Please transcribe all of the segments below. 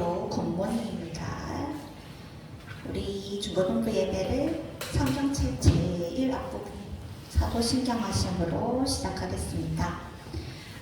우리도 굿모닝입니다. 우리 중고등부 예배를 성경책 제1 앞부분 사도신경하심으로 시작하겠습니다.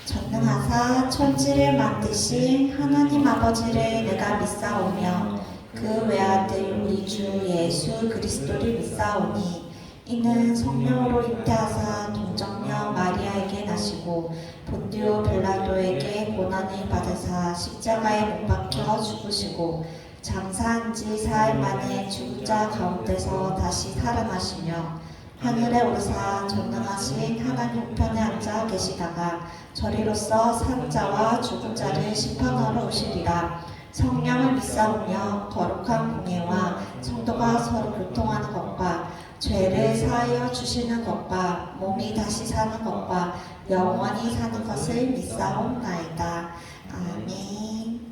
전능하사 천지를 만드신 하나님 아버지를 내가 믿사오며 그 외아들 우리 주 예수 그리스도를 믿사오니 이는 성령으로 잉태하사 동정녀 마리아에게 나시고 본디오 빌라도에게 고난을 받으사 십자가에 못 박혀 죽으시고 장사한 지 사흘 만에 죽은 자 가운데서 다시 살아나시며 하늘에 오르사 전능하신 하나님 우편에 앉아 계시다가 저리로서 산 자와 죽은 자를 심판하러 오시리라. 성령을 믿사오며 거룩한 공예와 성도가 서로 교통하는 것과 죄를 사하여 주시는 것과 몸이 다시 사는 것과 영원히 사는 것을 믿사옵나이다. 아멘.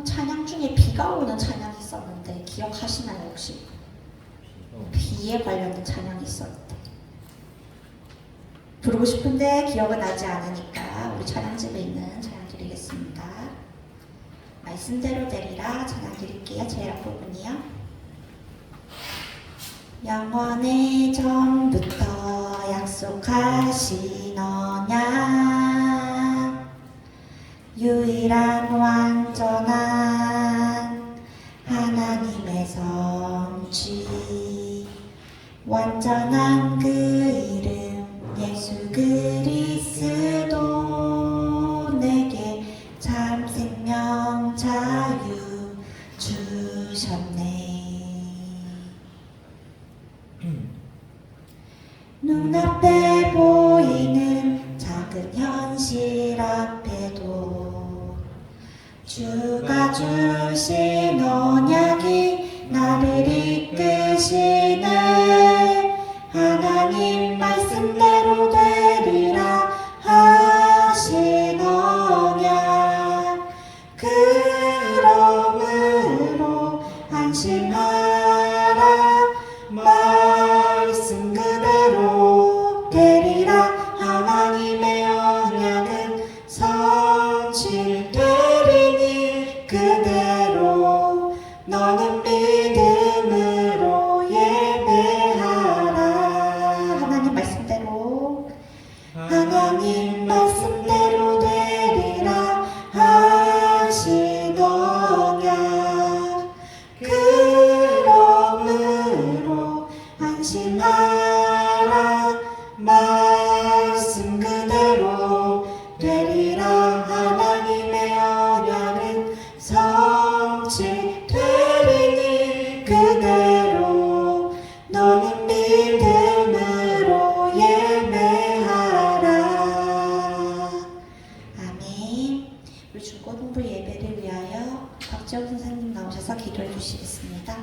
찬양 중에 비가 오는 찬양이 있었는데 기억하시나요 혹시? 비에 관련된 찬양이 있었는데 부르고 싶은데 기억은 나지 않으니까 우리 찬양집에 있는 찬양 드리겠습니다. 말씀대로 되리라 찬양 드릴게요. 제일 앞부분이요. 영원의 전부터 약속하신 언약 유일한 완전한 하나님의 성취 완전한 그 이름 예수 그리스도 내게 참 생명 자유 주셨네. 눈앞에 보이는 작은 현실 앞에도 주가 주신 언약이 나를 이끄시네. 하나님 말씀대로 되리라 하신 언약 그러므로 안심하라. 말씀 그대로 되리라. 하나님의 언약은 성취되리니 그대로 너는 믿음으로 예배하라. 하나님 말씀대로 하나님 말씀대로 되리라 하신 언약 그러므로 안심하라. 말씀 그대로 되리라. 하나님의 언약은 성취되리니 그대로 너는 믿음으로 예배하라. 아멘. 우리 중고등부 예배를 위하여 박지영 선생님 나오셔서 기도해 주시겠습니다.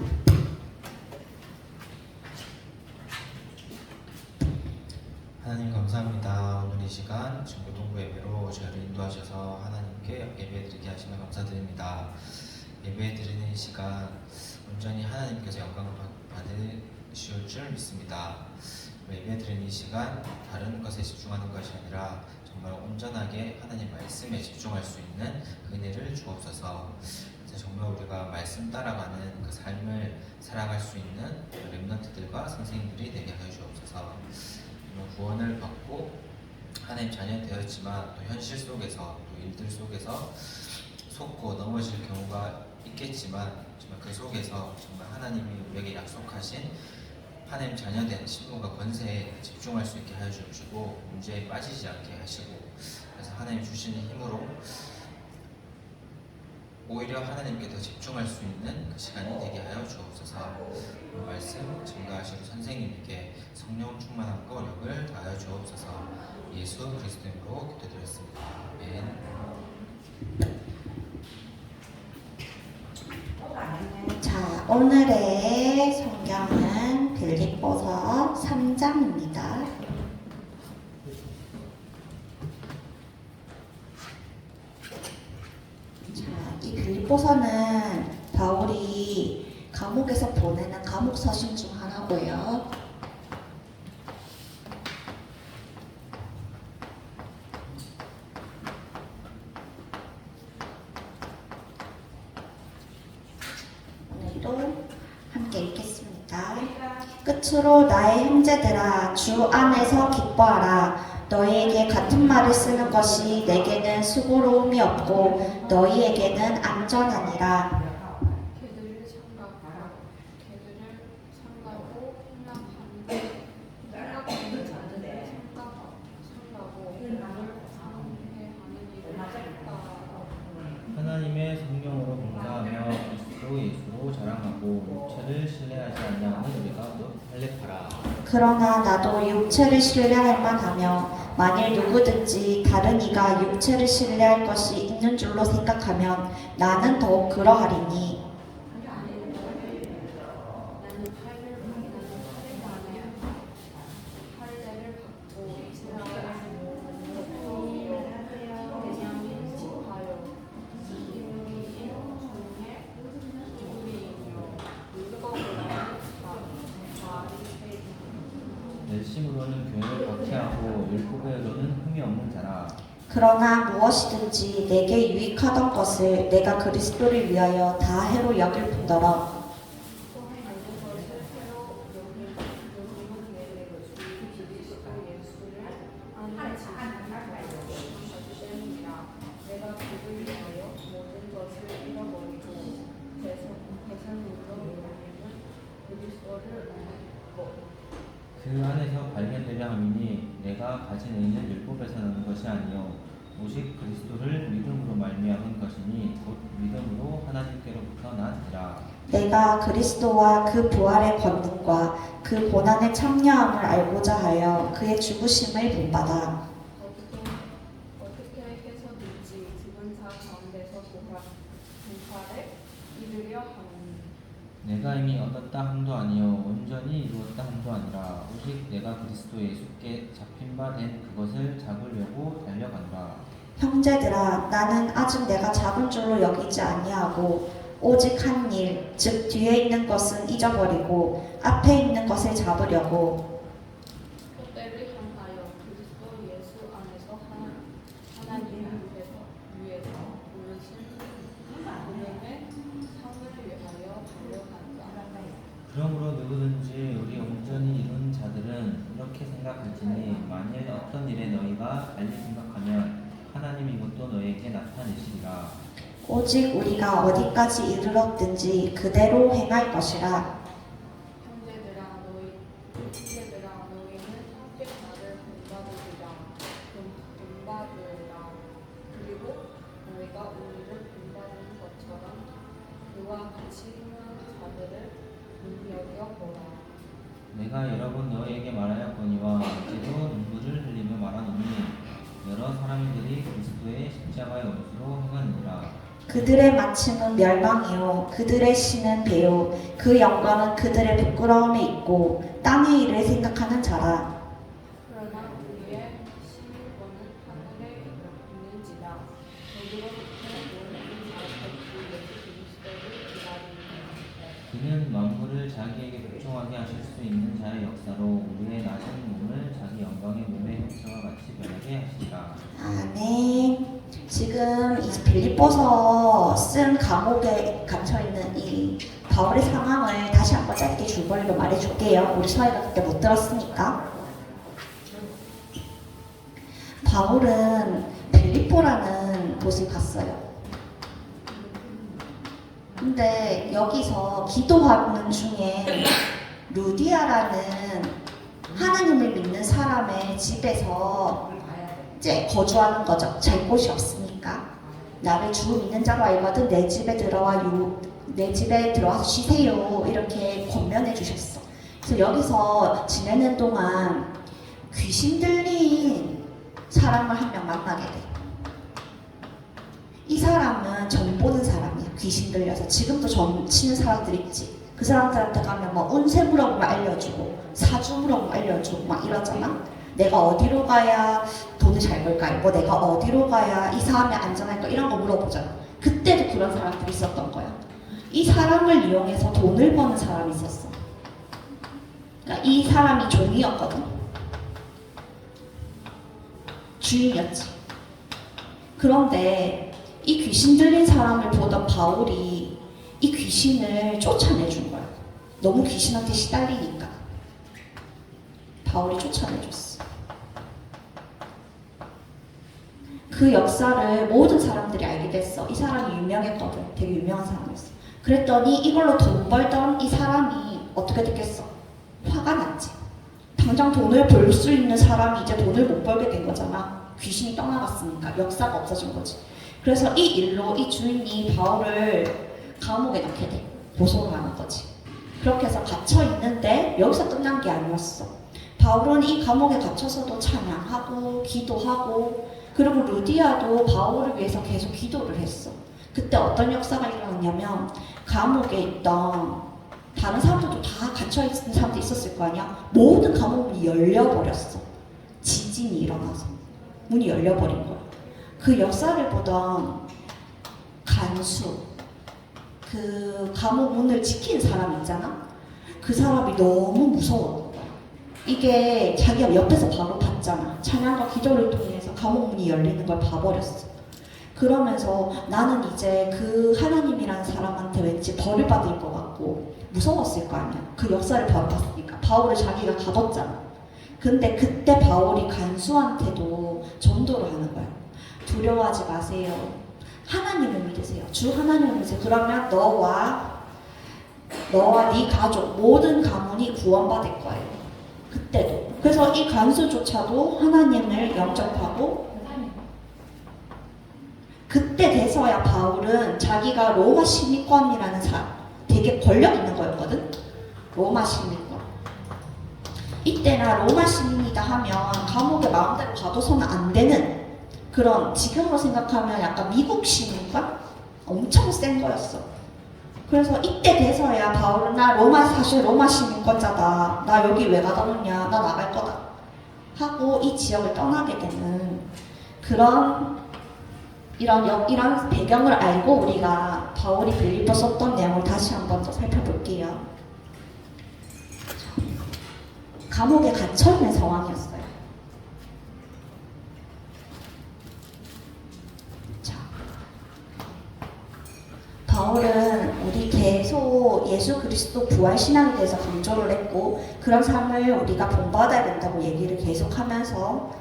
하나님 감사합니다. 오늘 이 시간 중고등부 예배로 저희를 인도하셔서 하나님께 예배드리게 하시며 감사드립니다. 예배드리는 이 시간 온전히 하나님께서 영광을 받으실 줄 믿습니다. 예배드리는 이 시간 다른 것에 집중하는 것이 아니라 정말 온전하게 하나님 말씀에 집중할 수 있는 그 은혜를 주옵소서. 정말 우리가 말씀 따라가는 그 삶을 살아갈 수 있는 렘넌트들과 선생님들이 되게 하여 주옵소서. 구원을 받고 하나님 자녀 되었지만 또 현실 속에서 또 일들 속에서 속고 넘어질 경우가 있겠지만 정말 그 속에서 정말 하나님이 우리에게 약속하신 하나님 자녀된 신분과 권세에 집중할 수 있게 하여 주시고 문제에 빠지지 않게 하시고 그래서 하나님 주시는 힘으로 오히려 하나님께 더 집중할 수 있는 그 시간이 되게 하여 주옵소서. 말씀 증거하시는 선생님께 성령 충만한 거력을 다하여 주옵소서. 예수 그리스도로 기도드렸습니다. 아멘. 자, 오늘의 성경은 빌립보서 3장입니다. 이 빌립보서는 바울이 감옥에서 보내는 감옥 서신 중 하나고요. 스스로 나의 형제들아 주 안에서 기뻐하라. 너희에게 같은 말을 쓰는 것이 내게는 수고로움이 없고 너희에게는 안전하니라. 개들을 삼가고 생각하는 자들을 삼가고 나를 상해하는 일을 했다. 하나님의 성령으로 봉사하며 그리스도 예수로 자랑하고 육체를 신뢰하지 아니하는 우리가 할례하라. 그러나 나도 육체를 신뢰할 만하며 만일 누구든지 다른 이가 육체를 신뢰할 것이 있는 줄로 생각하면 나는 더욱 그러하리니 나는 할례를 받고 이스라엘 대장이 지파요 이름이 중에 우리이며 율법으로는 바리새인 열심으로는 교회를 박해하고 율법으로는 흠이 없는 자라. 그러나 무엇이든지 내게 유익하던 것을 내가 그리스도를 위하여 다 해로 여길 뿐더러 또한 모든 것을 새로 여기는 내게 주 그리스도 예수를 아는 지식이라 내가 그를 위하여 모든 것을 잃어버리고 대상으로 여기는 그리스도를 얻고 그 안에서 발견되려 함이니 내가 가진 의는 율법에서 나는 것이 아니요 오직 그리스도를 믿음으로 말미암은 것이니 곧 믿음으로 하나님께로부터 나니라. 내가 그리스도와 그 부활의 권능과 그 고난의 참여함을 알고자 하여 그의 죽으심을 본받아 어떻게 해서든지 죽은 자 가운데서 부활에 이르려 하니 내가 이미 얻었다 함도 아니요 온전히 이루었다 함도 아니라 오직 내가 그리스도 예수께 잡힌 바 된 그것을 잡으려고 달려간다. 형제들아 나는 아직 내가 잡은 줄로 여기지 아니하고 오직 한 일, 즉 뒤에 있는 것은 잊어버리고 앞에 있는 것을 잡으려고 때를 향하여 그리스도 예수 안에서 하나님 위에서 부르신 부름의 상을 위하여 달려간다. 그러므로 누구든지 우리 온전히 이룬 자들은 이렇게 생각할지니 만일 어떤 일에 너희가 달리 생각하면 하나님 이것도 너희에게 나타내시리라. 오직 우리가 어디까지 이르렀든지 그대로 행할 것이라. 형제들아 너희는 함께 나를 본받으리라. 그리고 너희가 우리를 본받는 것처럼 그와 같이 행하는 자들을 눈여겨보라. 내가 여러 번 너희에게 말하였거니와 이제도 눈물을 흘리며 말하노니 여러 사람들이 그리스도의 십자가의 옷으로 행하느니라. 그들의 마침은 멸망이요 그들의 신은 배요 그 영광은 그들의 부끄러움에 있고 땅의 일을 생각하는 자라. 그러나 우리의 시민권은 하늘에 있는지라. 거기로부터 모든 자의 주 예수 그리스도를 기다리니 그는 만물을 자기에게 복종하게 하실 수 있는 자의 역사로 우리의 낮은 몸을 자기 영광의 몸의 형체와 같이 변하게 하시리라. 아멘. 지금 이 빌립보서 쓴 감옥에 갇혀있는 이 바울의 상황을 다시 한번 짧게 줄거리로 말해줄게요. 우리 서희가 그때 못 들었으니까. 바울은 빌립보라는 곳을 갔어요. 근데 여기서 기도하는 중에 루디아라는 하나님을 믿는 사람의 집에서 이제 거주하는 거죠. 잘 곳이 없으니까. 나를 주 믿는 자로 알거든 내 집에 들어와서 쉬세요. 이렇게 권면해 주셨어. 그래서 여기서 지내는 동안 귀신 들린 사람을 한 명 만나게 돼. 이 사람은 점 보는 사람이야. 귀신 들려서. 지금도 점 치는 사람들 있지. 그 사람들한테 가면 뭐 운세 물어보면 알려주고 사주 물어보면 알려주고 막 이러잖아. 내가 어디로 가야 돈을 잘 벌까? 뭐 내가 어디로 가야 이 사람이 안전할까? 이런 거 물어보잖아. 그때도 그런 사람들이 있었던 거야. 이 사람을 이용해서 돈을 버는 사람이 있었어. 그러니까 이 사람이 종이었거든. 주인이었지. 그런데 이 귀신 들린 사람을 보던 바울이 이 귀신을 쫓아내준 거야. 너무 귀신한테 시달리니까. 바울이 쫓아내줬어. 그 역사를 모든 사람들이 알게 됐어. 이 사람이 유명했거든. 되게 유명한 사람이었어. 그랬더니 이걸로 돈 벌던 이 사람이 어떻게 됐겠어? 화가 났지. 당장 돈을 벌 수 있는 사람이 이제 돈을 못 벌게 된 거잖아. 귀신이 떠나갔으니까 역사가 없어진 거지. 그래서 이 일로 이 주인이 바울을 감옥에 넣게 돼. 고소를 하는 거지. 그렇게 해서 갇혀 있는데 여기서 끝난 게 아니었어. 바울은 이 감옥에 갇혀서도 찬양하고 기도하고, 그리고 루디아도 바울을 위해서 계속 기도를 했어. 그때 어떤 역사가 일어났냐면 감옥에 있던 다른 사람들도 다 갇혀있는 사람도 있었을 거 아니야. 모든 감옥 문이 열려버렸어. 지진이 일어나서 문이 열려버린 거야. 그 역사를 보던 간수, 그 감옥 문을 지키는 사람 있잖아. 그 사람이 너무 무서웠던 거야. 이게 자기가 옆에서 바로 봤잖아. 찬양과 기도를 통해서 감옥 문이 열리는 걸 봐버렸어. 그러면서 나는 이제 그 하나님이라는 사람한테 왠지 벌을 받을 것 같고 무서웠을 거 아니야. 그 역사를 바로 봤으니까. 바울을 자기가 가뒀잖아. 근데 그때 바울이 간수한테도 전도를 하는 거야. 두려워하지 마세요. 하나님을 믿으세요. 주 하나님을 믿으세요. 그러면 너와 네 가족 모든 가문이 구원받을 거예요. 그때도. 그래서 이 간수조차도 하나님을 영접하고, 그때 돼서야 바울은 자기가 로마 시민권이라는 되게 권력 있는 거였거든. 로마 시민권. 이때나 로마 시민이다 하면 감옥에 마음대로 가둬서는 안 되는 그런, 지금으로 생각하면 약간 미국 시민권? 엄청 센 거였어. 그래서 이때 돼서야 바울은 사실 로마 시민권자다. 나 여기 왜 가다 놓냐. 나 나갈 거다. 하고 이 지역을 떠나게 되는 그런 이런 배경을 알고 우리가 바울이 빌립보 썼던 내용을 다시 한 번 더 살펴볼게요. 감옥에 갇혀있는 상황이었어요. 자, 바울은 우리 계속 예수 그리스도 부활 신앙에 대해서 강조를 했고, 그런 삶을 우리가 본받아야 된다고 얘기를 계속하면서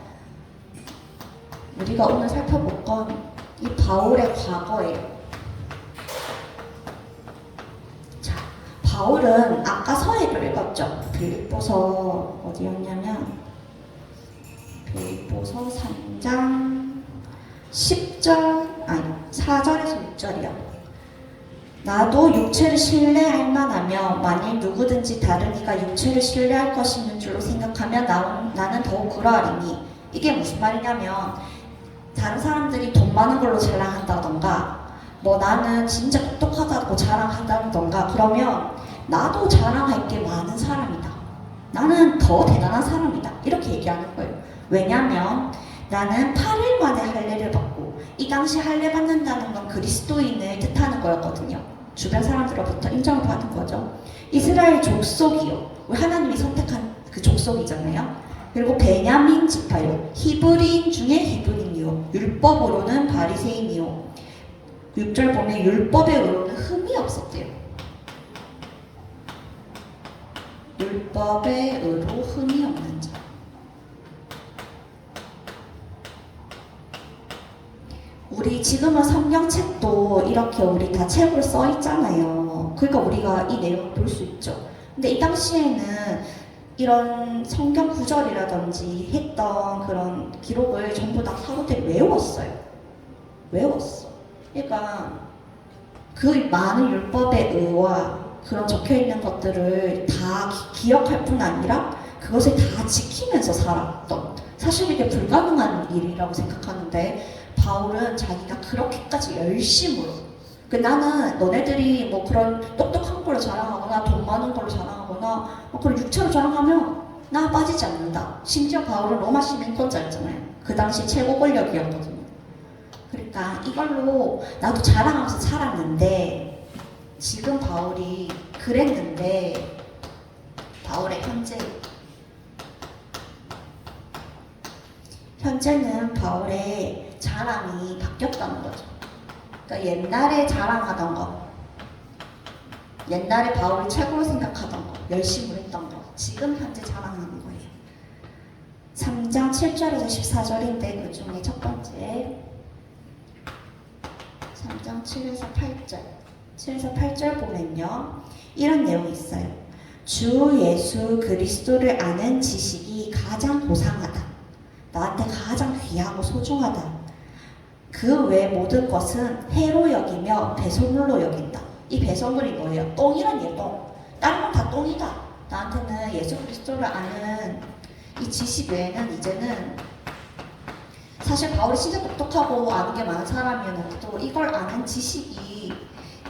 우리가 오늘 살펴볼 건 이 바울의 과거예요. 자, 바울은 아까 서예를 읽었죠. 빌립보서 어디였냐면 빌립보서 3장 4절에서 6절이요. 나도 육체를 신뢰할 만하며 만일 누구든지 다른 이가 육체를 신뢰할 것이 있는 줄로 생각하면 나는 더욱 그러하리니. 이게 무슨 말이냐면, 다른 사람들이 돈 많은 걸로 자랑한다던가, 나는 진짜 똑똑하다고 자랑한다던가, 그러면 나도 자랑할 게 많은 사람이다. 나는 더 대단한 사람이다. 이렇게 얘기하는 거예요. 왜냐면 나는 8일 만에 할례를 받고, 이 당시 할례 받는다는 건 그리스도인을 뜻하는 거였거든요. 주변 사람들로부터 인정을 받은 거죠. 이스라엘 족속이요. 하나님이 선택한 그 족속이잖아요. 그리고 베냐민 지파요. 히브리인 중에 히브리인이요. 율법으로는 바리새인이요. 6절 보면 율법의 의로는 흠이 없었대요. 율법의 의로 흠이 없는 자. 우리 지금은 성경책도 이렇게 우리 다 책으로 써 있잖아요. 그러니까 우리가 이 내용을 볼 수 있죠. 근데 이 당시에는 이런 성경 구절이라든지 했던 그런 기록을 전부 다 사도들이 외웠어요. 그러니까 그 많은 율법의 의와 그런 적혀있는 것들을 다 기억할 뿐 아니라 그것을 다 지키면서 살았던, 사실 이게 불가능한 일이라고 생각하는데 바울은 자기가 그렇게까지 열심으로, 나는 너네들이 그런 똑똑한 걸로 자랑하거나 돈 많은 걸로 자랑하거나 그런 육체로 자랑하면 나 빠지지 않는다. 심지어 바울은 로마 시민권자였잖아요. 그 당시 최고 권력이었거든요. 그러니까 이걸로 나도 자랑하면서 살았는데, 지금 바울이 그랬는데 바울의 현재는 바울의 자랑이 바뀌었다는 거죠. 그러니까 옛날에 자랑하던 거, 옛날에 바울이 최고로 생각하던 거, 열심히 했던 거, 지금 현재 자랑하는 거예요. 3장 7절에서 14절인데 그 중에 첫 번째 3장 7에서 8절 7에서 8절 보면요 이런 내용이 있어요. 주 예수 그리스도를 아는 지식이 가장 고상하다. 나한테 가장 귀하고 소중하다. 그 외 모든 것은 해로 여기며 배설물로 여긴다. 이 배설물이 뭐예요? 똥이란 얘 똥. 다른 건 다 똥이다. 나한테는 예수 그리스도를 아는 이 지식 외에는 이제는 사실 바울이 진짜 똑똑하고 아는 게 많은 사람이었는데도 이걸 아는 지식이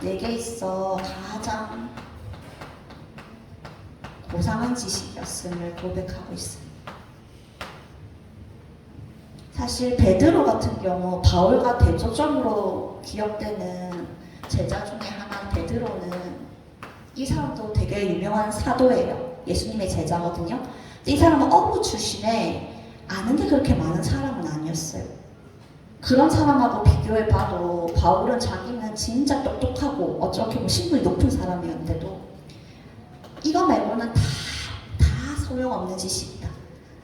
내게 있어 가장 고상한 지식이었음을 고백하고 있습니다. 사실 베드로 같은 경우 바울과 대조점으로 기억되는 제자 중에 하나 베드로는 이 사람도 되게 유명한 사도예요. 예수님의 제자거든요. 근데 이 사람은 어부 출신에 아는 게 그렇게 많은 사람은 아니었어요. 그런 사람하고 비교해봐도 바울은 자기는 진짜 똑똑하고 어떻게 보면 신분이 높은 사람이었는데도 이거 말고는 다 소용없는 지식이다.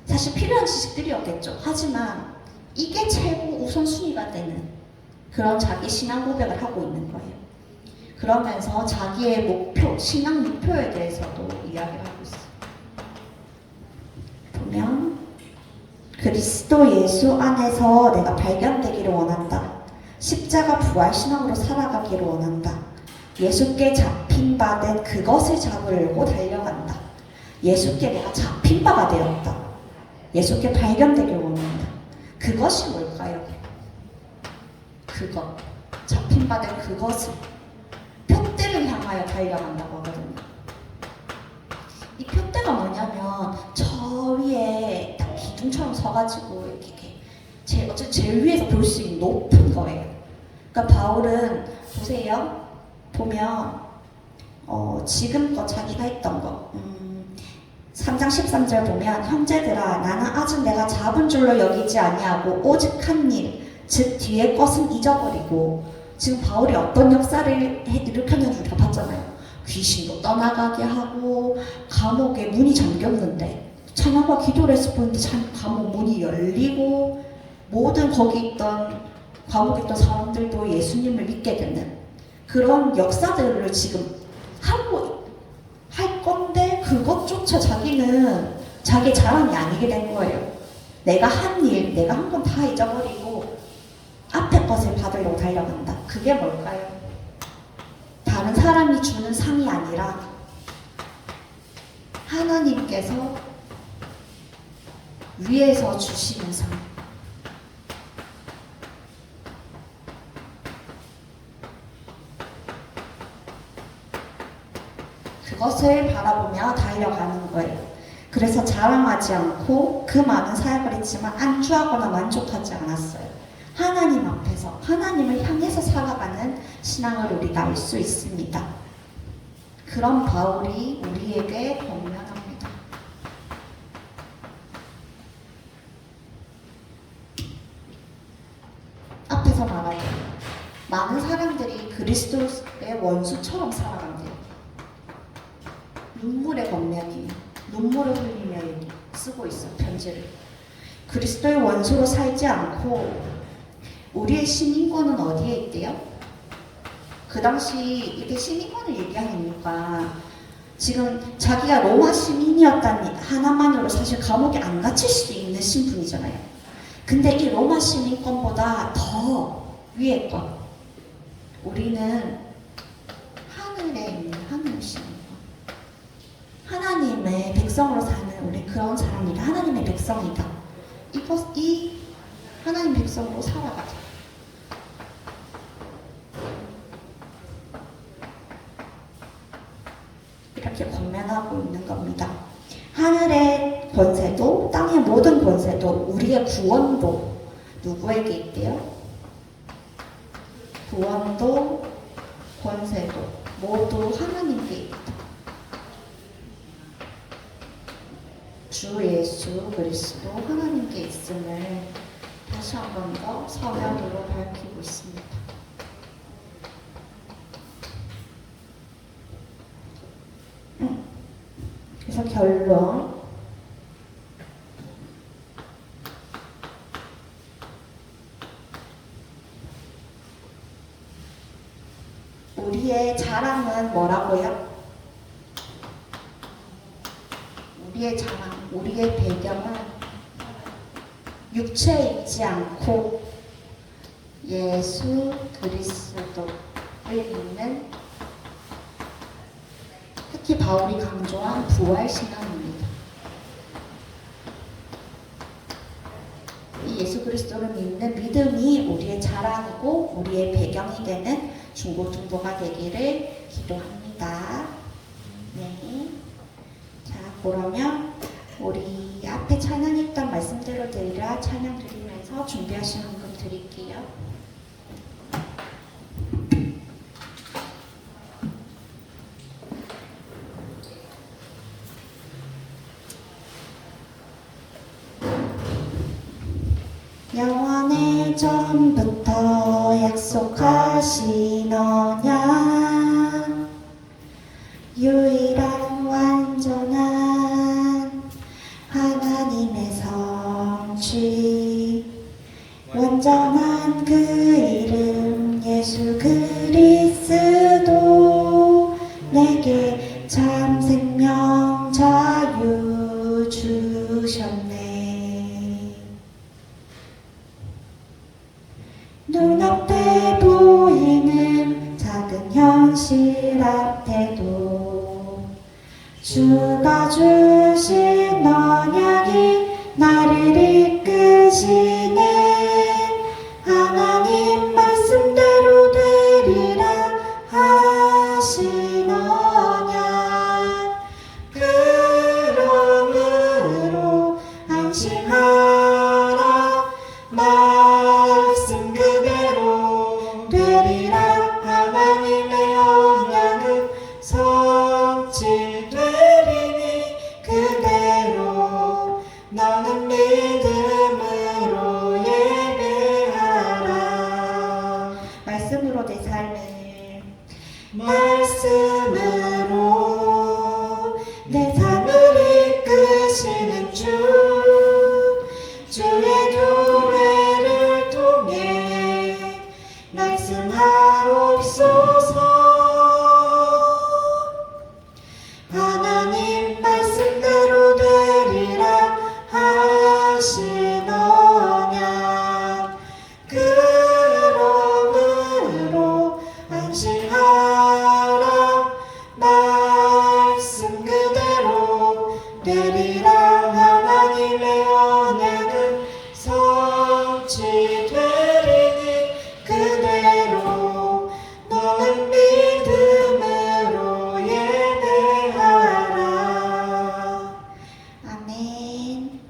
사실 필요한 지식들이었겠죠. 하지만 이게 최고 우선순위가 되는 그런 자기 신앙 고백을 하고 있는 거예요. 그러면서 자기의 목표, 신앙 목표에 대해서도 이야기를 하고 있어요. 보면 그리스도 예수 안에서 내가 발견되기를 원한다. 십자가 부활 신앙으로 살아가기를 원한다. 예수께 잡힌 바 된 그것을 잡으려고 달려간다. 예수께 내가 잡힌 바가 되었다. 예수께 발견되기를 원한다. 그것이 뭘까요? 그것. 잡힌 바 된 그것을. 표대를 향하여 달려간다고 하거든요. 이 표대가 뭐냐면 저 위에 딱 기둥처럼 서가지고 이렇게 제일 위에서 볼 수 있는 높은 거예요. 그러니까 바울은 보세요. 보면 지금껏 자기가 했던 거 3장 13절 보면 형제들아 나는 아직 내가 잡은 줄로 여기지 아니하고 오직 한 일 즉 뒤의 것은 잊어버리고 지금 바울이 어떤 역사를 일으켰는지 우리가 봤잖아요. 귀신도 떠나가게 하고 감옥에 문이 잠겼는데 찬양과 기도를 해서 보는데 감옥 문이 열리고 모든 거기 있던 감옥에 있던 사람들도 예수님을 믿게 되는 그런 역사들을 지금 하고 할 건데 그것조차 자기는 자기 자랑이 아니게 된 거예요. 내가 한 일, 내가 한 건 다 잊어버리고 앞에 것을 받으려고 달려간다. 그게 뭘까요? 다른 사람이 주는 상이 아니라 하나님께서 위에서 주시는 상. 그것을 바라보며 달려가는 거예요. 그래서 자랑하지 않고 그 많은 사역을 했지만 안주하거나 만족하지 않았어요. 하나님 앞에서 하나님을 향해서 살아가는 신앙을 우리가 알 수 있습니다. 그런 바울이 우리에게 권면합니다. 앞에서 말하고 많은 사람들이 그리스도의 원수처럼 살아간대요. 눈물의 권면이에요. 눈물을 흘리며 쓰고 있어 편지를. 그리스도의 원수로 살지 않고 우리의 시민권은 어디에 있대요? 그 당시 이렇게 시민권을 얘기하는 이유가 지금 자기가 로마 시민이었다는 하나만으로 사실 감옥에 안 갇힐 수도 있는 신분이잖아요. 근데 이 로마 시민권보다 더 위에 것 우리는 하늘에 있는 하늘 시민권 하나님의 백성으로 사는 우리 그런 사람이다. 하나님의 백성이다. 이 하나님 백성으로 살아가자. 이렇게 권면하고 있는 겁니다. 하늘의 권세도 땅의 모든 권세도 우리의 구원도 누구에게 있대요? 구원도 권세도 모두 하나님께 있다. 주 예수 그리스도 하나님께 있음을 다시 한 번 더 서면으로 밝히고 있습니다. 그래서 결론 우리의 자랑은 뭐라고요? 우리의 자랑, 우리의 배경은 육체에 있지 않고 예수 그리스도를 믿는, 특히 바울이 강조한 부활 신앙입니다. 이 예수 그리스도를 믿는 믿음이 우리의 자랑이고 우리의 배경이 되는 중고등부가 되기를 기도합니다. 네. 자, 그러면 우리 앞에 찬양했던 말씀대로 드리라 찬양 드리면서 준비하신 헌금 드릴게요. 영원의 전부터 약속하신 언약, 유일한 완전한 하나님의 성취, 완전한 그 이름 예수 그리스도, 내게 참 생명 자유 주셨네. 눈앞에 보이는 작은 현실 앞에도 주가 주신 언약이 나를 이끄시네. 하나님 말씀대로 되리라 하신 언약, 그러므로 안심하라. 말씀 그대로 되리라. 하나님의 언약은 성취되리니 그대로 너는 믿음으로 예배하라. 말씀으로 내 삶을, 말씀으로 내 삶을 이끄시는 주의 교회를 통해 말씀하옵소서. 하나님 말씀대로 되리라 하신 언약, 그러므로 안심하라. 말씀 그대로 되리라. 하나님의 언약은 성취되리니 그대로 너는 믿음으로 예배하라. 아멘.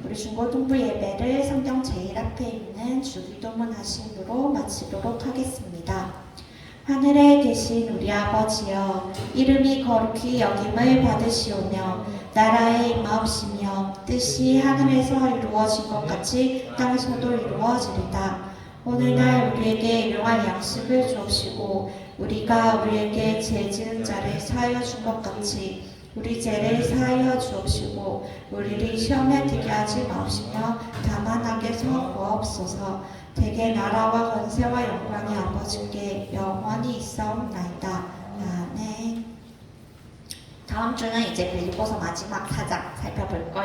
우리 중고등부 예배를 성경 제일 앞에 있는 주기도문 하심으로 마치도록 하겠습니다. 하늘에 계신 우리 아버지여, 이름이 거룩히 여김을 받으시오며 나라의 임하옵시며 뜻이 하늘에서 이루어진 것 같이 땅에서도 이루어지리다. 오늘날 우리에게 일용할 양식을 주옵시고 우리가 우리에게 죄 지은 자를 사하여 준 것 같이 우리 죄를 사하여 주옵시고 우리를 시험에 들게 하지 마옵시며 다만 악에서 구하옵소서. 대개 나라와 권세와 영광이 아버지께 영원히 있사옵나이다. 아멘. 다음 주는 이제 빌립보서 마지막 4장 살펴볼 거예요.